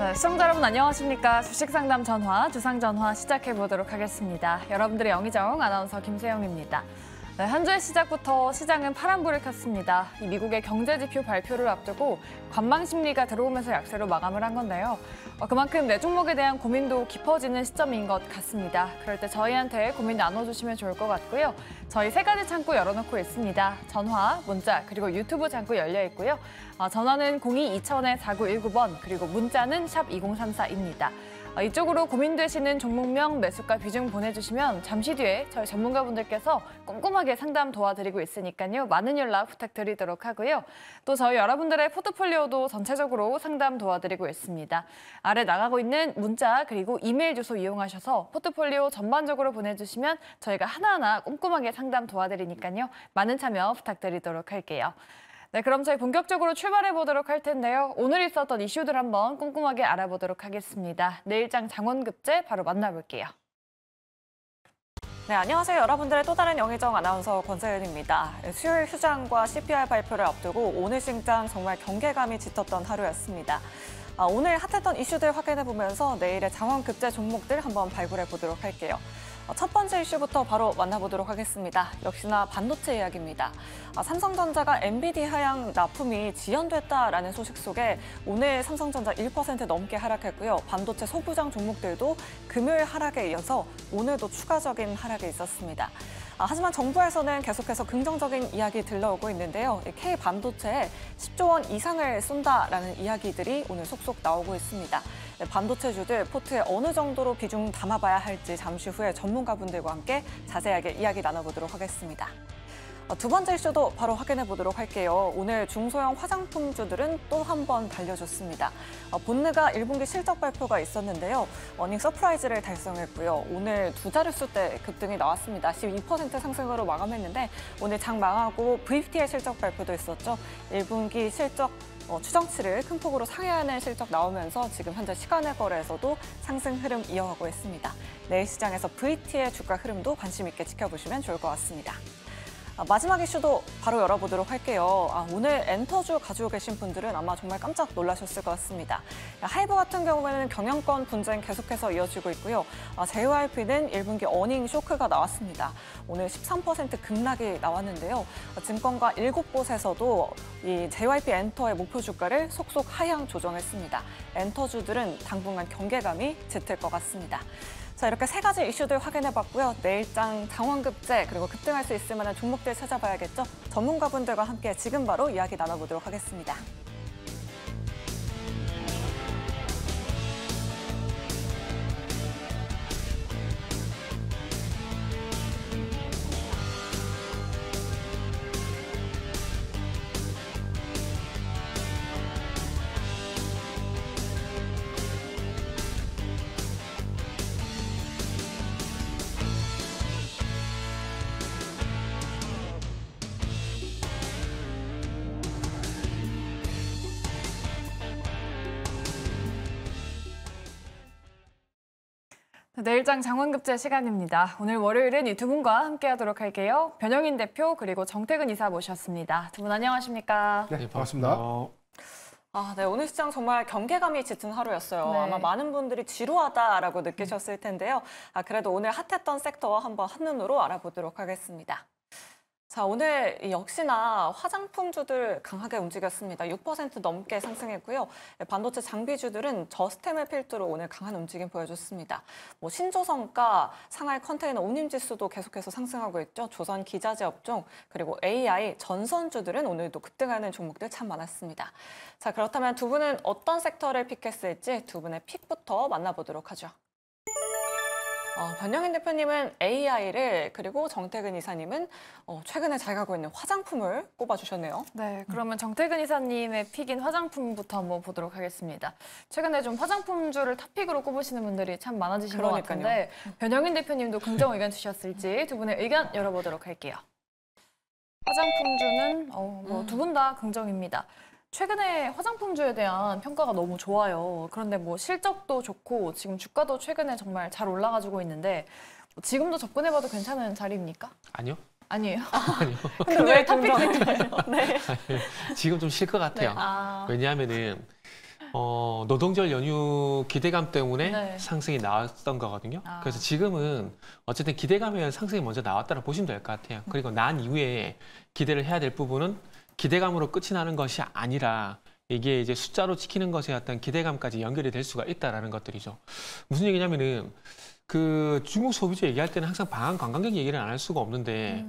네, 시청자 여러분 안녕하십니까. 주식상담 전화, 주상전화 시작해보도록 하겠습니다. 여러분들의 영의정 아나운서 김세영입니다. 네, 한 주의 시작부터 시장은 파란불을 켰습니다. 이 미국의 경제지표 발표를 앞두고 관망심리가 들어오면서 약세로 마감을 한 건데요. 그만큼 내 종목에 대한 고민도 깊어지는 시점인 것 같습니다. 그럴 때 저희한테 고민 나눠주시면 좋을 것 같고요. 저희 세 가지 창구 열어놓고 있습니다. 전화, 문자, 그리고 유튜브 창구 열려 있고요. 전화는 02-2000-4919번, 그리고 문자는 샵 2034입니다. 이쪽으로 고민되시는 종목명, 매수가 비중 보내주시면 잠시 뒤에 저희 전문가분들께서 꼼꼼하게 상담 도와드리고 있으니까요. 많은 연락 부탁드리도록 하고요. 또 저희 여러분들의 포트폴리오도 전체적으로 상담 도와드리고 있습니다. 아래 나가고 있는 문자 그리고 이메일 주소 이용하셔서 포트폴리오 전반적으로 보내주시면 저희가 하나하나 꼼꼼하게 상담 도와드리니까요. 많은 참여 부탁드리도록 할게요. 네, 그럼 저희 본격적으로 출발해 보도록 할 텐데요. 오늘 있었던 이슈들 한번 꼼꼼하게 알아보도록 하겠습니다. 내일장 장원급제 바로 만나볼게요. 네, 안녕하세요. 여러분들의 또 다른 영의정 아나운서 권세윤입니다. 수요일 휴장과 CPI 발표를 앞두고 오늘 시장 정말 경계감이 짙었던 하루였습니다. 오늘 핫했던 이슈들 확인해 보면서 내일의 장원급제 종목들 한번 발굴해 보도록 할게요. 첫 번째 이슈부터 바로 만나보도록 하겠습니다. 역시나 반도체 이야기입니다. 삼성전자가 엔비디아 하향 납품이 지연됐다라는 소식 속에 오늘 삼성전자 1% 넘게 하락했고요. 반도체 소부장 종목들도 금요일 하락에 이어서 오늘도 추가적인 하락이 있었습니다. 하지만 정부에서는 계속해서 긍정적인 이야기 들러오고 있는데요. K반도체에 10조 원 이상을 쏜다라는 이야기들이 오늘 속속 나오고 있습니다. 반도체주들 포트에 어느 정도로 비중 담아봐야 할지 잠시 후에 전문가분들과 함께 자세하게 이야기 나눠보도록 하겠습니다. 두 번째 이슈도 바로 확인해 보도록 할게요. 오늘 중소형 화장품주들은 또 한 번 달려줬습니다. 본느가 1분기 실적 발표가 있었는데요. 어닝 서프라이즈를 달성했고요. 오늘 두 자릿수대 급등이 나왔습니다. 12% 상승으로 마감했는데 오늘 장 망하고 VT의 실적 발표도 있었죠. 1분기 실적 추정치를 큰 폭으로 상회하는 실적 나오면서 지금 현재 시간의 거래에서도 상승 흐름 이어가고 있습니다. 내일 시장에서 VT의 주가 흐름도 관심 있게 지켜보시면 좋을 것 같습니다. 마지막 이슈도 바로 열어보도록 할게요. 오늘 엔터주 가지고 계신 분들은 아마 정말 깜짝 놀라셨을 것 같습니다. 하이브 같은 경우에는 경영권 분쟁 계속해서 이어지고 있고요. JYP는 1분기 어닝 쇼크가 나왔습니다. 오늘 13% 급락이 나왔는데요. 증권가 7곳에서도 이 JYP 엔터의 목표 주가를 속속 하향 조정했습니다. 엔터주들은 당분간 경계감이 짙을 것 같습니다. 자, 이렇게 세 가지 이슈들 확인해봤고요. 내일장 장원급제 그리고 급등할 수 있을 만한 종목들 찾아봐야겠죠. 전문가분들과 함께 지금 바로 이야기 나눠보도록 하겠습니다. 내일장 장원급제 시간입니다. 오늘 월요일은 이 두 분과 함께하도록 할게요. 변영인 대표 그리고 정태근 이사 모셨습니다. 두 분 안녕하십니까? 네, 반갑습니다. 네, 오늘 시장 정말 경계감이 짙은 하루였어요. 네. 아마 많은 분들이 지루하다라고 느끼셨을 텐데요. 그래도 오늘 핫했던 섹터 한번 한눈으로 알아보도록 하겠습니다. 자, 오늘 역시나 화장품주들 강하게 움직였습니다. 6% 넘게 상승했고요. 반도체 장비주들은 저스템을 필두로 오늘 강한 움직임 보여줬습니다. 신조성과 상하이 컨테이너 운임지수도 계속해서 상승하고 있죠. 조선 기자재 업종 그리고 AI 전선주들은 오늘도 급등하는 종목들 참 많았습니다. 자, 그렇다면 두 분은 어떤 섹터를 픽했을지 두 분의 픽부터 만나보도록 하죠. 변영인 대표님은 AI를 그리고 정태근 이사님은 최근에 잘 가고 있는 화장품을 꼽아주셨네요. 네, 그러면 정태근 이사님의 픽인 화장품부터 한번 보도록 하겠습니다. 최근에 좀 화장품주를 탑픽으로 꼽으시는 분들이 참 많아지신 것 같은데 변영인 대표님도 긍정 의견 주셨을지 두 분의 의견 열어보도록 할게요. 화장품주는 두 분 다 긍정입니다. 최근에 화장품주에 대한 평가가 너무 좋아요. 그런데 실적도 좋고 지금 주가도 최근에 정말 잘 올라가지고 있는데 지금도 접근해봐도 괜찮은 자리입니까? 아니요. 아니에요? 아니요. 근데 왜 탑픽 될까요? 네. 지금 좀 쉴 것 같아요. 네. 왜냐하면은 노동절 연휴 기대감 때문에 네. 상승이 나왔던 거거든요. 아. 그래서 지금은 어쨌든 기대감에 의한 상승이 먼저 나왔다고 보시면 될 것 같아요. 그리고 난 이후에 기대를 해야 될 부분은 기대감으로 끝이 나는 것이 아니라 이게 이제 숫자로 지키는 것에 어떤 기대감까지 연결이 될 수가 있다라는 것들이죠. 무슨 얘기냐면은 그 중국 소비주 얘기할 때는 항상 방한 관광객 얘기를 안 할 수가 없는데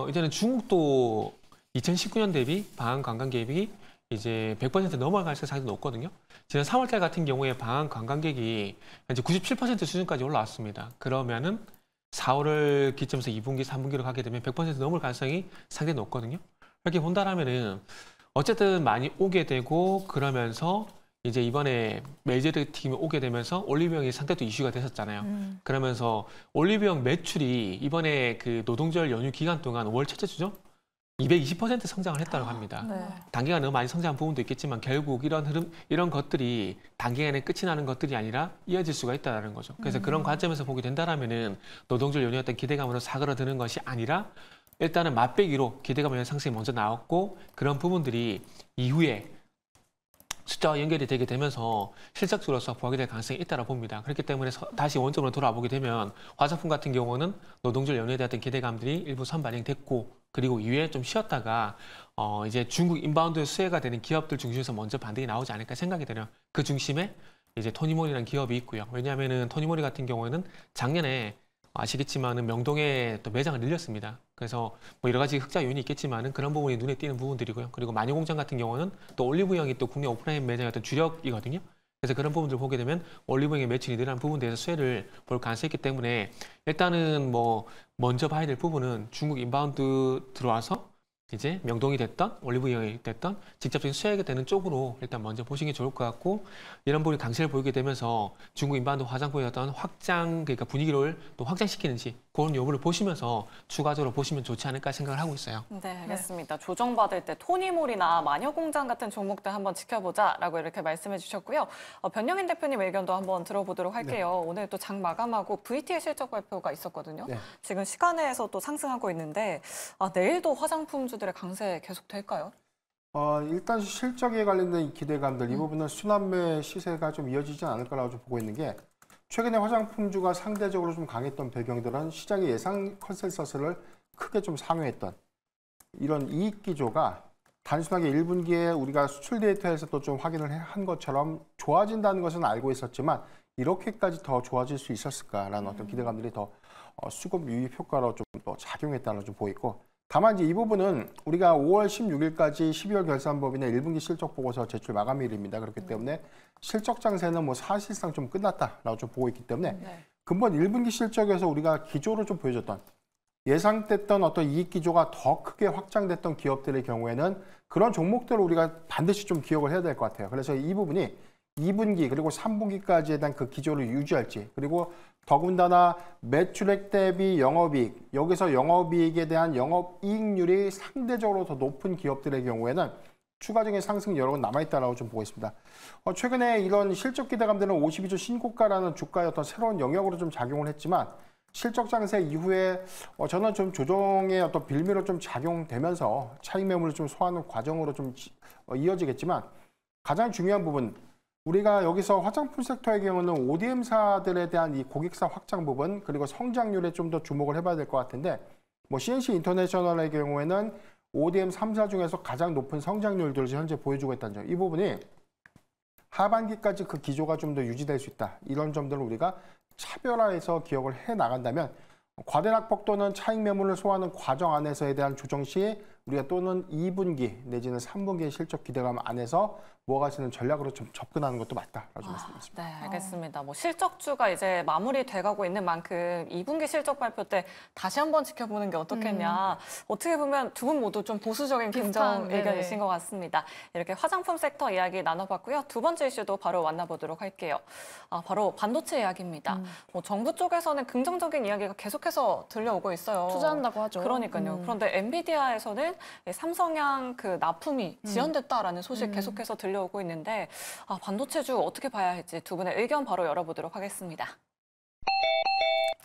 이제는 중국도 2019년 대비 방한 관광객이 이제 100% 넘어갈 가능성이 높거든요. 지난 3월달 같은 경우에 방한 관광객이 이제 97% 수준까지 올라왔습니다. 그러면은 4월을 기점에서 2분기, 3분기로 가게 되면 100% 넘을 가능성이 상당히 높거든요. 이렇게 본다라면은 어쨌든 많이 오게 되고 그러면서 이제 이번에 메이저드 팀이 오게 되면서 올리브영이 상당히 또 이슈가 됐었잖아요. 그러면서 올리브영 매출이 이번에 그 노동절 연휴 기간 동안 5월 첫째 주죠? 220% 성장을 했다고 합니다. 네. 단기간에 너무 많이 성장한 부분도 있겠지만 결국 이런 흐름, 이런 것들이 단기간에 끝이 나는 것들이 아니라 이어질 수가 있다는 거죠. 그래서 그런 관점에서 보게 된다라면은 노동절 연휴였던 기대감으로 사그러드는 것이 아니라 일단은 맛배기로 기대감의 상승이 먼저 나왔고 그런 부분들이 이후에 숫자와 연결이 되게 되면서 실적으로서 부각이 될 가능성이 있다고 봅니다. 그렇기 때문에 다시 원점으로 돌아보게 되면 화장품 같은 경우는 노동절 연휴에 대한 기대감들이 일부 선반영됐고 그리고 이후에 좀 쉬었다가 이제 중국 인바운드 수혜가 되는 기업들 중심에서 먼저 반등이 나오지 않을까 생각이 되네요. 그 중심에 이제 토니모리라는 기업이 있고요. 왜냐하면은 토니모리 같은 경우에는 작년에 아시겠지만은 명동에 또 매장을 늘렸습니다. 그래서 뭐 여러 가지 흑자 요인이 있겠지만은 그런 부분이 눈에 띄는 부분들이고요. 그리고 마녀공장 같은 경우는 또 올리브영이 또 국내 오프라인 매장의 어떤 주력이거든요. 그래서 그런 부분들을 보게 되면 올리브영의 매출이 늘어난 부분에 대해서 수혜를 볼 가능성이 있기 때문에 일단은 뭐 먼저 봐야 될 부분은 중국 인바운드 들어와서 이제 명동이 됐던 올리브영이 됐던 직접적인 수혜가 되는 쪽으로 일단 먼저 보시는 게 좋을 것 같고 이런 부분이 강세를 보이게 되면서 중국 인바운드 화장품의 어떤 확장 그러니까 분위기를 또 확장시키는지 그런 여부를 보시면서 추가적으로 보시면 좋지 않을까 생각을 하고 있어요. 네, 알겠습니다. 조정받을 때 토니몰이나 마녀공장 같은 종목들 한번 지켜보자라고 이렇게 말씀해 주셨고요. 변영인 대표님 의견도 한번 들어보도록 할게요. 오늘 또 장 마감하고 VT의 실적 발표가 있었거든요. 지금 시간에서 또 상승하고 있는데 내일도 화장품주들의 강세 계속 될까요? 일단 실적에 관련된 이 기대감들 이 부분은 순환매 시세가 좀 이어지지 않을 거라고 좀 보고 있는 게 최근에 화장품주가 상대적으로 좀 강했던 배경들은 시장의 예상 컨센서스를 크게 좀 상회했던 이런 이익 기조가 단순하게 1분기에 우리가 수출 데이터에서도 좀 확인을 한 것처럼 좋아진다는 것은 알고 있었지만 이렇게까지 더 좋아질 수 있었을까라는 어떤 기대감들이 더 수급 유입 효과로 좀 더 작용했다는 좀 보이고 다만 이제 이 부분은 우리가 5월 16일까지 12월 결산법인의 1분기 실적 보고서 제출 마감일입니다. 그렇기 때문에 실적 장세는 뭐 사실상 좀 끝났다라고 좀 보고 있기 때문에 근본 1분기 실적에서 우리가 기조를 좀 보여줬던 예상됐던 어떤 이익 기조가 더 크게 확장됐던 기업들의 경우에는 그런 종목들을 우리가 반드시 좀 기억을 해야 될 것 같아요. 그래서 이 부분이 2분기 그리고 3분기까지에 대한 그 기조를 유지할지 그리고 더군다나 매출액 대비 영업이익 여기서 영업이익에 대한 영업이익률이 상대적으로 더 높은 기업들의 경우에는 추가적인 상승이 여러 번 남아있다라고 좀 보고 있습니다. 최근에 이런 실적 기대감들은 52주 신고가라는 주가의 어떤 새로운 영역으로 좀 작용을 했지만 실적 장세 이후에 저는 좀 조정의 어떤 빌미로 좀 작용되면서 차익 매물을 좀 소화하는 과정으로 좀 이어지겠지만 가장 중요한 부분 우리가 여기서 화장품 섹터의 경우는 ODM사들에 대한 이 고객사 확장 부분 그리고 성장률에 좀 더 주목을 해봐야 될 것 같은데 뭐 CNC 인터내셔널의 경우에는 ODM 3사 중에서 가장 높은 성장률들을 현재 보여주고 있다는 점. 이 부분이 하반기까지 그 기조가 좀 더 유지될 수 있다. 이런 점들을 우리가 차별화해서 기억을 해 나간다면 과대 낙폭 또는 차익 매물을 소화하는 과정 안에서에 대한 조정 시 우리가 또는 2분기 내지는 3분기의 실적 기대감 안에서 모아갈 수 있는 전략으로 좀 접근하는 것도 맞다라고 말씀드렸습니다. 네, 알겠습니다. 뭐 실적주가 이제 마무리돼가고 있는 만큼 2분기 실적 발표 때 다시 한번 지켜보는 게 어떻겠냐. 어떻게 보면 두 분 모두 좀 보수적인 긍정 의견이신 것 같습니다. 이렇게 화장품 섹터 이야기 나눠봤고요. 두 번째 이슈도 바로 만나보도록 할게요. 바로 반도체 이야기입니다. 뭐 정부 쪽에서는 긍정적인 이야기가 계속해서 들려오고 있어요. 투자한다고 하죠. 그러니까요. 그런데 엔비디아에서는 삼성향 그 납품이 지연됐다라는 소식 계속해서 들려오고 있는데 반도체주 어떻게 봐야 할지 두 분의 의견 바로 열어보도록 하겠습니다.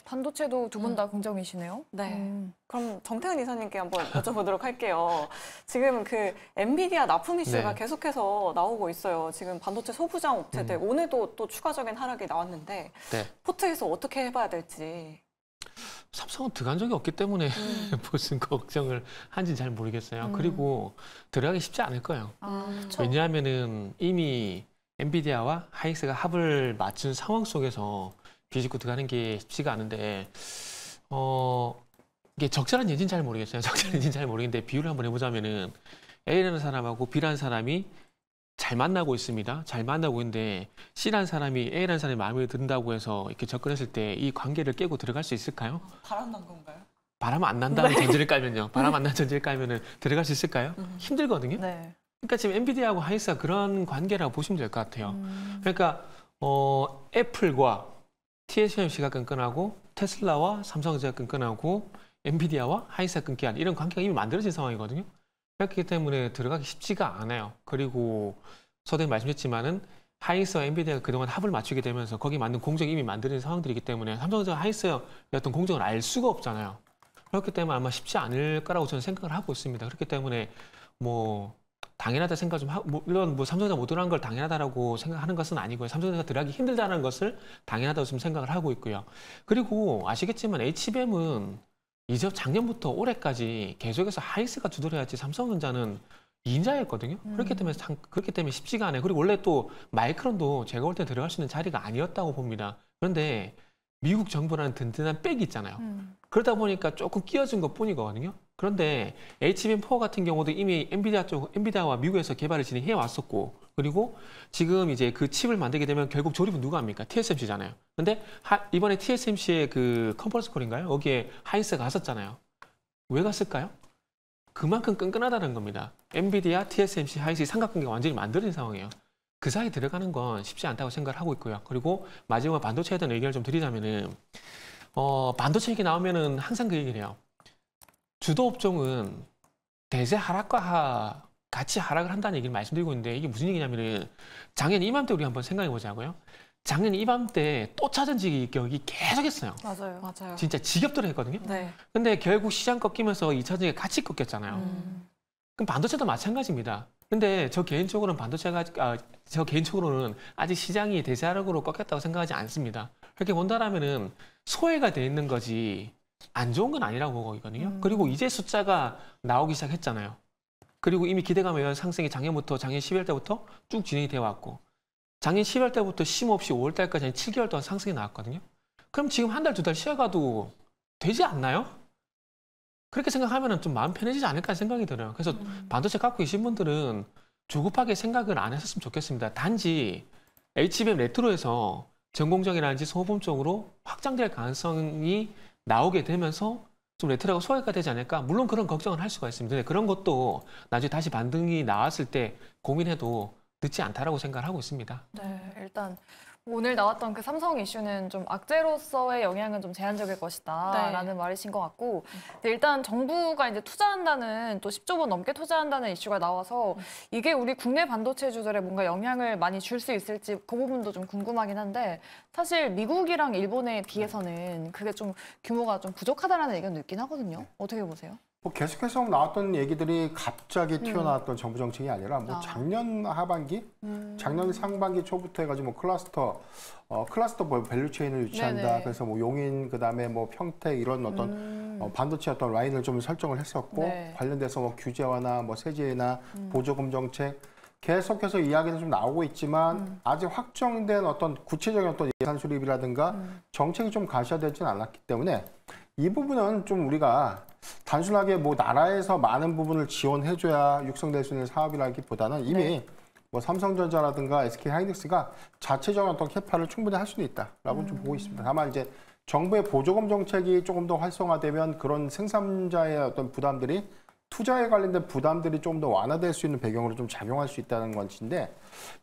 반도체도 두 분 다 긍정이시네요. 네. 그럼 정태은 이사님께 한번 여쭤보도록 할게요. 지금 그 엔비디아 납품 이슈가 네. 계속해서 나오고 있어요. 지금 반도체 소부장 업체들 오늘도 또 추가적인 하락이 나왔는데 네. 포트에서 어떻게 해봐야 될지. 삼성은 들어간 적이 없기 때문에 무슨 걱정을 한지는 잘 모르겠어요. 그리고 들어가기 쉽지 않을 거예요. 그렇죠. 왜냐하면은 이미 엔비디아와 하이닉스가 합을 맞춘 상황 속에서 비집고 들어가는 게 쉽지가 않은데 이게 적절한 예인지는 잘 모르겠어요. 적절한 예인지는 잘 모르겠는데 비유를 한번 해보자면은 A라는 사람하고 B라는 사람이 잘 만나고 있습니다. 잘 만나고 있는데 C라는 사람이 A라는 사람이 마음에 든다고 해서 이렇게 접근했을 때 이 관계를 깨고 들어갈 수 있을까요? 바람난 건가요? 바람 안 난다는 전제를 깔면요. 바람 안 난다는 전제를 깔면은 들어갈 수 있을까요? 힘들거든요. 네. 그러니까 지금 엔비디아하고 하이닉스가 그런 관계라고 보시면 될 것 같아요. 그러니까 애플과 TSMC가 끈끈하고 테슬라와 삼성전자가 끈끈하고 엔비디아와 하이닉스가 끈끈한 이런 관계가 이미 만들어진 상황이거든요. 그렇기 때문에 들어가기 쉽지가 않아요. 그리고 서두에 말씀드렸지만은 하이닉스와 엔비디아가 그동안 합을 맞추게 되면서 거기에 맞는 공정이 이미 만들어진 상황들이기 때문에 삼성전자 하이닉스의 어떤 공정을 알 수가 없잖아요. 그렇기 때문에 아마 쉽지 않을 거라고 저는 생각을 하고 있습니다. 그렇기 때문에 뭐 당연하다 생각 좀 하고 물론 뭐 삼성전자 못 들어간 걸 당연하다라고 생각하는 것은 아니고요. 삼성전자가 들어가기 힘들다는 것을 당연하다고 지금 생각을 하고 있고요. 그리고 아시겠지만 HBM은 이제 작년부터 올해까지 계속해서 하이닉스가 주도를 해야지 삼성전자는 2인자였거든요. 그렇기 때문에 쉽지가 않아요. 그리고 원래 또 마이크론도 제가 볼 때 들어갈 수 있는 자리가 아니었다고 봅니다. 그런데 미국 정부라는 든든한 백이 있잖아요. 그러다 보니까 조금 끼어진 것 뿐이거든요. 그런데 HBM4 같은 경우도 이미 엔비디아와 미국에서 개발을 진행해 왔었고, 그리고 지금 이제 그 칩을 만들게 되면 결국 조립은 누가 합니까? TSMC잖아요. 근데 이번에 TSMC의 그 컨퍼런스 콜인가요? 거기에 하이닉스가 갔었잖아요. 왜 갔을까요? 그만큼 끈끈하다는 겁니다. 엔비디아, TSMC, 하이닉스 삼각관계가 완전히 만들어진 상황이에요. 그 사이에 들어가는 건 쉽지 않다고 생각을 하고 있고요. 그리고 마지막 반도체에 대한 의견을 좀 드리자면은 반도체 얘기 나오면은 항상 그 얘기를 해요. 주도 업종은 대세 하락과 같이 하락을 한다는 얘기를 말씀드리고 있는데 이게 무슨 얘기냐면은 작년 이맘때 우리 한번 생각해 보자고요. 작년 이맘때 또 찾은 지격이 계속했어요. 맞아요. 맞아요. 진짜 지겹도록 했거든요. 네. 근데 결국 시장 꺾이면서 2차 전지가 같이 꺾였잖아요. 그럼 반도체도 마찬가지입니다. 근데 저 개인적으로는 아직 시장이 대세 하락으로 꺾였다고 생각하지 않습니다. 그렇게 본다라면은 소외가 돼 있는 거지 안 좋은 건 아니라고 보거든요. 그리고 이제 숫자가 나오기 시작했잖아요. 그리고 이미 기대감에 의한 상승이 작년 12월 때부터 쭉 진행이 되어 왔고 작년 10월 때부터 쉼 없이 5월 달까지 한 7개월 동안 상승이 나왔거든요. 그럼 지금 한 달, 두 달 쉬어가도 되지 않나요? 그렇게 생각하면 좀 마음 편해지지 않을까 생각이 들어요. 그래서 반도체 갖고 계신 분들은 조급하게 생각을 안 했었으면 좋겠습니다. 단지 HBM 레트로에서 전공정이라든지 소모품 쪽으로 확장될 가능성이 나오게 되면서 좀 레트로가 소외가 되지 않을까? 물론 그런 걱정을 할 수가 있습니다. 근데 그런 것도 나중에 다시 반등이 나왔을 때 고민해도 늦지 않다라고 생각을 하고 있습니다. 네, 일단 오늘 나왔던 그 삼성 이슈는 좀 악재로서의 영향은 좀 제한적일 것이다라는 말이신 것 같고, 근데 일단 정부가 이제 투자한다는 또 10조 원 넘게 투자한다는 이슈가 나와서 이게 우리 국내 반도체주들에 뭔가 영향을 많이 줄 수 있을지 그 부분도 좀 궁금하긴 한데 사실 미국이랑 일본에 비해서는 그게 좀 규모가 좀 부족하다라는 의견도 있긴 하거든요. 어떻게 보세요? 뭐 계속해서 나왔던 얘기들이 갑자기 튀어나왔던 정부 정책이 아니라 뭐 작년 하반기, 작년 상반기 초부터 해가지고 뭐 클러스터 뭐 밸류체인을 유치한다. 네네. 그래서 뭐 용인 그다음에 뭐 평택 이런 어떤 반도체 어떤 라인을 좀 설정을 했었고 네. 관련돼서 뭐 규제화나 뭐 세제나 보조금 정책 계속해서 이야기는 좀 나오고 있지만 아직 확정된 어떤 구체적인 어떤 예산 수립이라든가 정책이 좀 가시화되지는 않았기 때문에 이 부분은 좀 우리가 단순하게 뭐 나라에서 많은 부분을 지원해줘야 육성될 수 있는 사업이라기보다는 이미 뭐 삼성전자라든가 SK 하이닉스가 자체적인 어떤 캐파를 충분히 할 수는 있다라고 좀 보고 있습니다. 다만 이제 정부의 보조금 정책이 조금 더 활성화되면 그런 생산자의 어떤 부담들이 투자에 관련된 부담들이 좀 더 완화될 수 있는 배경으로 좀 작용할 수 있다는 것인데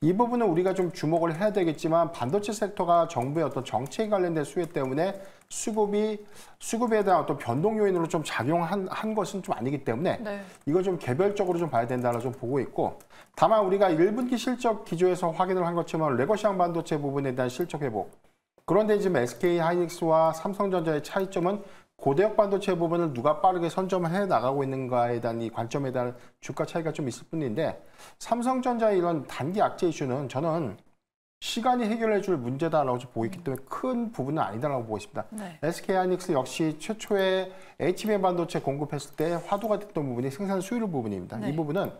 이 부분은 우리가 좀 주목을 해야 되겠지만 반도체 섹터가 정부의 어떤 정책에 관련된 수혜 때문에 수급에 대한 어떤 변동 요인으로 좀 작용한 것은 좀 아니기 때문에 이걸 좀 개별적으로 좀 봐야 된다고 좀 보고 있고 다만 우리가 1분기 실적 기조에서 확인을 한 것처럼 레거시안 반도체 부분에 대한 실적 회복 그런데 지금 SK 하이닉스와 삼성전자의 차이점은 고대역 반도체 부분을 누가 빠르게 선점해 나가고 있는가에 대한 이 관점에 대한 주가 차이가 좀 있을 뿐인데 삼성전자의 이런 단기 악재 이슈는 저는 시간이 해결해 줄 문제다라고 보고 있기 때문에 큰 부분은 아니다라고 보고 있습니다. 네. SK 하이닉스 역시 최초에 HBM 반도체 공급했을 때 화두가 됐던 부분이 생산 수율 부분입니다. 네. 이 부분은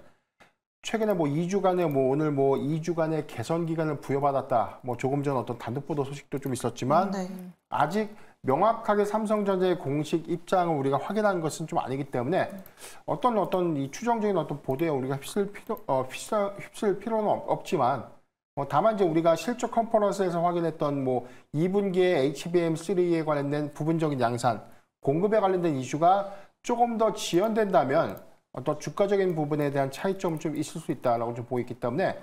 최근에 뭐 2주간의 오늘 2주간의 개선 기간을 부여받았다. 조금 전 어떤 단독 보도 소식도 좀 있었지만 네. 아직 명확하게 삼성전자의 공식 입장을 우리가 확인한 것은 좀 아니기 때문에 어떤 이 추정적인 어떤 보도에 우리가 휩쓸 필요는 없지만 다만 이제 우리가 실적 컨퍼런스에서 확인했던 2분기에 HBM3에 관련된 부분적인 양산, 공급에 관련된 이슈가 조금 더 지연된다면 어떤 주가적인 부분에 대한 차이점은 좀 있을 수 있다라고 좀 보고 있기 때문에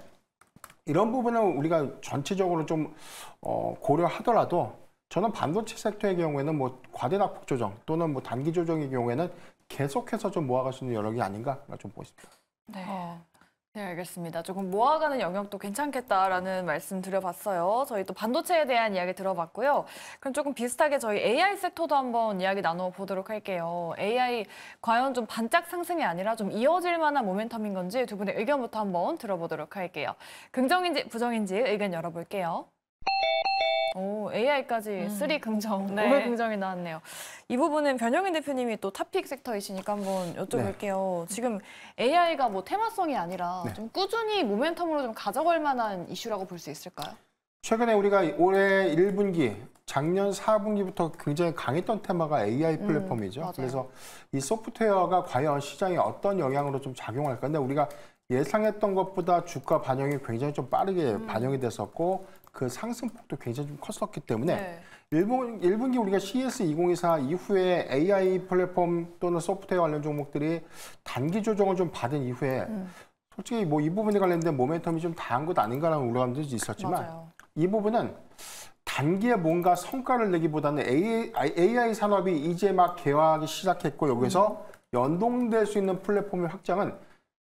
이런 부분은 우리가 전체적으로 좀 고려하더라도 저는 반도체 섹터의 경우에는 과대 낙폭 조정 또는 단기 조정의 경우에는 계속해서 좀 모아갈 수 있는 여력이 아닌가 좀 보고 있습니다. 네. 네, 알겠습니다. 조금 모아가는 영역도 괜찮겠다라는 말씀 드려봤어요. 저희 또 반도체에 대한 이야기 들어봤고요. 그럼 조금 비슷하게 저희 AI 섹터도 한번 이야기 나눠보도록 할게요. AI 과연 좀 반짝 상승이 아니라 좀 이어질 만한 모멘텀인 건지 두 분의 의견부터 한번 들어보도록 할게요. 긍정인지 부정인지 의견 열어볼게요. 오, AI까지 3 긍정, 네. 5 긍정이 나왔네요. 이 부분은 변영인 대표님이 또 탑픽 섹터이시니까 한번 여쭤볼게요. 지금 AI가 테마성이 아니라 좀 꾸준히 모멘텀으로 좀 가져갈 만한 이슈라고 볼 수 있을까요? 최근에 우리가 올해 1분기, 작년 4분기부터 굉장히 강했던 테마가 AI 플랫폼이죠. 맞아요. 그래서 이 소프트웨어가 과연 시장에 어떤 영향으로 좀 작용할까? 근데 우리가 예상했던 것보다 주가 반영이 굉장히 좀 빠르게 반영이 됐었고 그 상승폭도 굉장히 좀 컸었기 때문에 1분기 우리가 CES 2024 이후에 AI 플랫폼 또는 소프트웨어 관련 종목들이 단기 조정을 좀 받은 이후에 솔직히 이 부분에 관련된 모멘텀이 좀 다한 것 아닌가라는 우려감도 있었지만 맞아요. 이 부분은 단기에 뭔가 성과를 내기보다는 AI 산업이 이제 막 개화하기 시작했고 여기서 연동될 수 있는 플랫폼의 확장은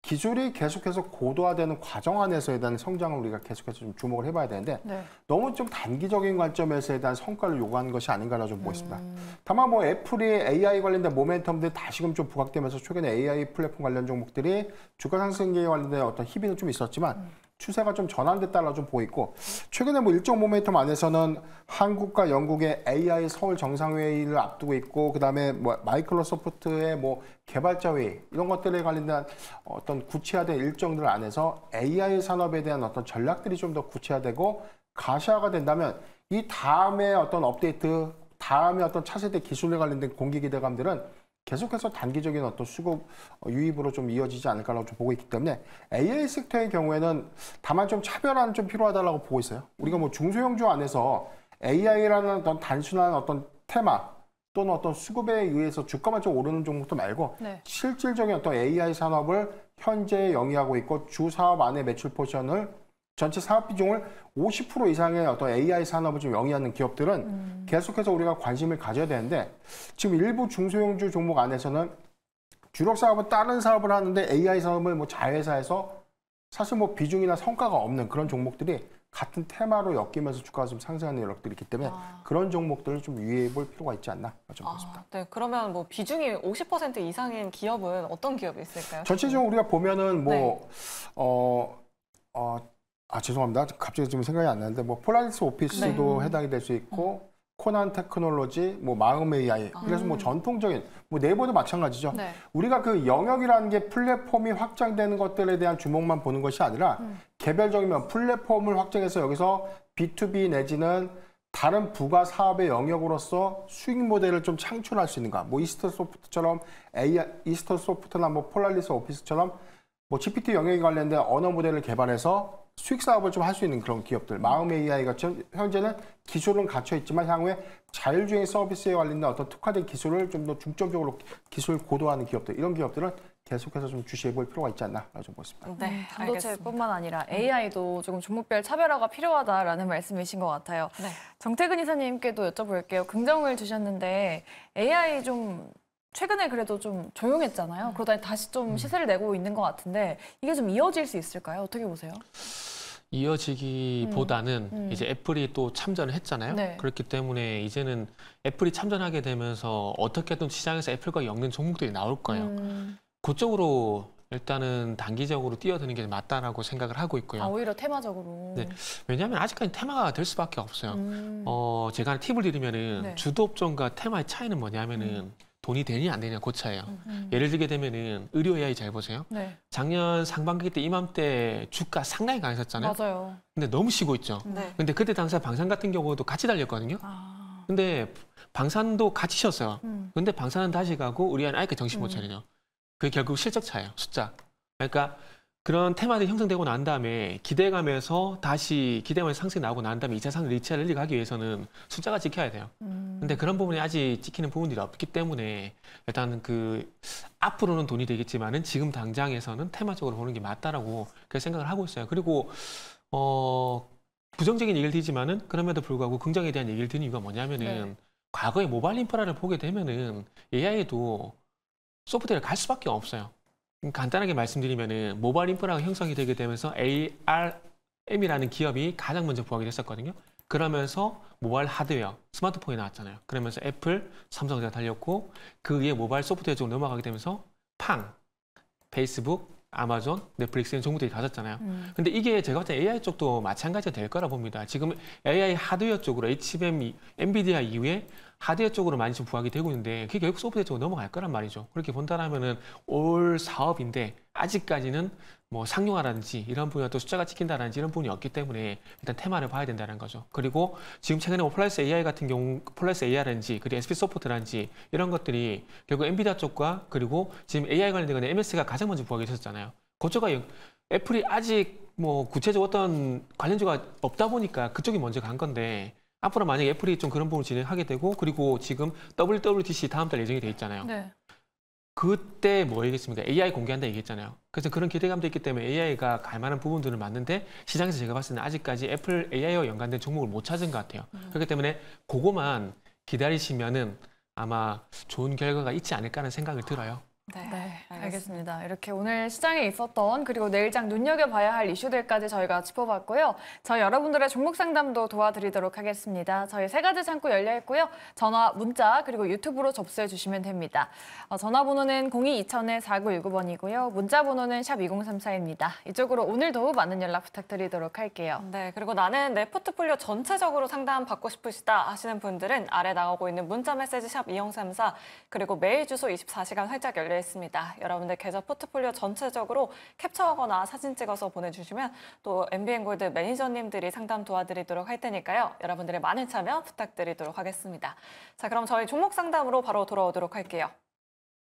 기술이 계속해서 고도화되는 과정 안에서에 대한 성장을 우리가 계속해서 좀 주목을 해봐야 되는데 너무 좀 단기적인 관점에서에 대한 성과를 요구하는 것이 아닌가라 좀 보겠습니다. 다만 애플이 AI 관련된 모멘텀들이 다시금 좀 부각되면서 최근에 AI 플랫폼 관련 종목들이 주가 상승에 관련된 어떤 희비는 좀 있었지만 추세가 좀 전환됐다라 좀 보이고 최근에 일정 모멘텀 안에서는 한국과 영국의 AI 서울 정상회의를 앞두고 있고 그다음에 마이크로소프트의 개발자 회의 이런 것들에 관련된 어떤 구체화된 일정들 안에서 AI 산업에 대한 어떤 전략들이 좀 더 구체화되고 가시화가 된다면 이 다음에 어떤 업데이트, 다음에 어떤 차세대 기술에 관련된 공개 기대감들은 계속해서 단기적인 어떤 수급 유입으로 좀 이어지지 않을까라고 좀 보고 있기 때문에 AI 섹터의 경우에는 다만 좀 차별화는 좀 필요하다라고 보고 있어요. 우리가 중소형주 안에서 AI라는 어떤 단순한 어떤 테마 또는 어떤 수급에 의해서 주가만 좀 오르는 종목도 말고 실질적인 어떤 AI 산업을 현재 영위하고 있고 주 사업 안에 매출 포션을 전체 사업 비중을 50% 이상의 어떤 AI 산업을 좀 영위하는 기업들은 계속해서 우리가 관심을 가져야 되는데 지금 일부 중소형주 종목 안에서는 주력 사업은 다른 사업을 하는데 AI 산업을 자회사에서 사실 비중이나 성과가 없는 그런 종목들이 같은 테마로 엮이면서 주가가 좀 상승하는 여력들이 있기 때문에 그런 종목들을 좀 유의해 볼 필요가 있지 않나 좀 보겠습니다. 네, 그러면 비중이 50% 이상인 기업은 어떤 기업이 있을까요? 전체적으로 우리가 보면은 죄송합니다. 갑자기 지금 생각이 안 나는데 폴라리스 오피스도 해당이 될 수 있고 코난 테크놀로지, 마음 AI 그래서 전통적인 네이버도 마찬가지죠. 우리가 그 영역이라는 게 플랫폼이 확장되는 것들에 대한 주목만 보는 것이 아니라 개별적인 플랫폼을 확장해서 여기서 B2B 내지는 다른 부가 사업의 영역으로서 수익 모델을 좀 창출할 수 있는가? 이스터 소프트처럼 이스터 소프트나 폴라리스 오피스처럼 GPT 영역에 관련된 언어 모델을 개발해서 수익 사업을 좀 할 수 있는 그런 기업들, 마음 AI 같은 현재는 기술은 갇혀 있지만 향후에 자율주행 서비스에 관련된 어떤 특화된 기술을 좀 더 중점적으로 기술 고도화하는 기업들, 이런 기업들은 계속해서 좀 주시해 볼 필요가 있지 않나 좀 보겠습니다. 네, 반도체뿐만 아니라 AI도 조금 종목별 차별화가 필요하다라는 말씀이신 것 같아요. 정태근 이사님께도 여쭤볼게요. 긍정을 주셨는데 AI 좀 최근에 그래도 좀 조용했잖아요. 그러다 다시 좀 시세를 내고 있는 것 같은데 이게 좀 이어질 수 있을까요? 어떻게 보세요? 이어지기보다는 이제 애플이 또 참전을 했잖아요. 네. 그렇기 때문에 이제는 애플이 참전하게 되면서 어떻게든 시장에서 애플과 엮는 종목들이 나올 거예요. 그쪽으로 일단은 단기적으로 뛰어드는 게 맞다라고 생각을 하고 있고요. 아, 오히려 테마적으로. 네. 왜냐하면 아직까지 테마가 될 수밖에 없어요. 제가 하나 팁을 드리면은 네. 주도 업종과 테마의 차이는 뭐냐면은 돈이 되냐 안 되냐 그 차이예요. 예를 들게 되면은 의료 AI 잘 보세요. 네, 작년 상반기 때 이맘때 주가 상당히 강했었잖아요. 맞아요. 근데 너무 쉬고 있죠. 네. 근데 그때 당사 방산 같은 경우도 같이 달렸거든요. 아, 근데 방산도 같이 쉬었어요. 근데 방산은 다시 가고 의료는 아직까지 정신 못 차리죠. 그게 결국 실적 차예요. 숫자. 그러니까 그런 테마들이 형성되고 난 다음에 기대감에서 다시 기대감에서 상승이 나오고 난 다음에 2차 상승 리치를 가기 위해서는 숫자가 지켜야 돼요. 근데 그런 부분이 아직 지키는 부분들이 없기 때문에 일단 그 앞으로는 돈이 되겠지만은 지금 당장에서는 테마적으로 보는 게 맞다라고 그렇게 생각을 하고 있어요. 그리고 부정적인 얘기를 드리지만은 그럼에도 불구하고 긍정에 대한 얘기를 드리는 이유가 뭐냐면은 과거에 모바일 인프라를 보게 되면은 AI도 소프트웨어를 갈 수밖에 없어요. 간단하게 말씀드리면은 모바일 인프라가 형성이 되게 되면서 ARM이라는 기업이 가장 먼저 부각이 됐었거든요. 그러면서 모바일 하드웨어, 스마트폰이 나왔잖아요. 그러면서 애플, 삼성전자 달렸고 그 위에 모바일 소프트웨어 쪽으로 넘어가게 되면서 팡, 페이스북, 아마존, 넷플릭스 이런 종목들이 가졌잖아요. 근데 이게 제가 봤을 때 AI 쪽도 마찬가지가 될 거라 봅니다. 지금 AI 하드웨어 쪽으로 HBM, 엔비디아 이후에 하드웨어 쪽으로 많이 좀 부각이 되고 있는데 그게 결국 소프트웨어 쪽으로 넘어갈 거란 말이죠. 그렇게 본다라면은 올 사업인데 아직까지는 뭐 상용화라든지 이런 분야 또 숫자가 찍힌다든지 이런 부분이 없기 때문에 일단 테마를 봐야 된다는 거죠. 그리고 지금 최근에 뭐 플러스 AI 같은 경우 플러스 AR인지 그리고 SP 소프트라든지 이런 것들이 결국 엔비디아 쪽과 그리고 지금 AI 관련된 MS가 가장 먼저 부각이 됐었잖아요. 그쪽과 애플이 아직 뭐 구체적 어떤 관련주가 없다 보니까 그쪽이 먼저 간 건데 앞으로 만약에 애플이 좀 그런 부분을 진행하게 되고 그리고 지금 WWDC 다음 달 예정이 돼 있잖아요. 네. 그때 뭐 얘기했습니까? AI 공개한다 얘기했잖아요. 그래서 그런 기대감도 있기 때문에 AI가 갈 만한 부분들은 맞는데 시장에서 제가 봤을 때는 아직까지 애플 AI와 연관된 종목을 못 찾은 것 같아요. 그렇기 때문에 그거만 기다리시면은 아마 좋은 결과가 있지 않을까 하는 생각이 들어요. 네, 알겠습니다. 이렇게 오늘 시장에 있었던 그리고 내일장 눈여겨봐야 할 이슈들까지 저희가 짚어봤고요. 저희 여러분들의 종목 상담도 도와드리도록 하겠습니다. 저희 3가지 창구 열려 있고요. 전화, 문자 그리고 유튜브로 접수해 주시면 됩니다. 전화번호는 02-2000-4919번이고요. 문자 번호는 샵 2034입니다. 이쪽으로 오늘도 많은 연락 부탁드리도록 할게요. 네, 그리고 나는 내 포트폴리오 전체적으로 상담 받고 싶으시다 하시는 분들은 아래 나오고 있는 문자 메시지 샵 2034 그리고 메일 주소 24시간 활짝 열려 있습니다. 여러분들 계좌 포트폴리오 전체적으로 캡처하거나 사진 찍어서 보내주시면 또 MBN골드 매니저님들이 상담 도와드리도록 할 테니까요. 여러분들의 많은 참여 부탁드리도록 하겠습니다. 자, 그럼 저희 종목 상담으로 바로 돌아오도록 할게요.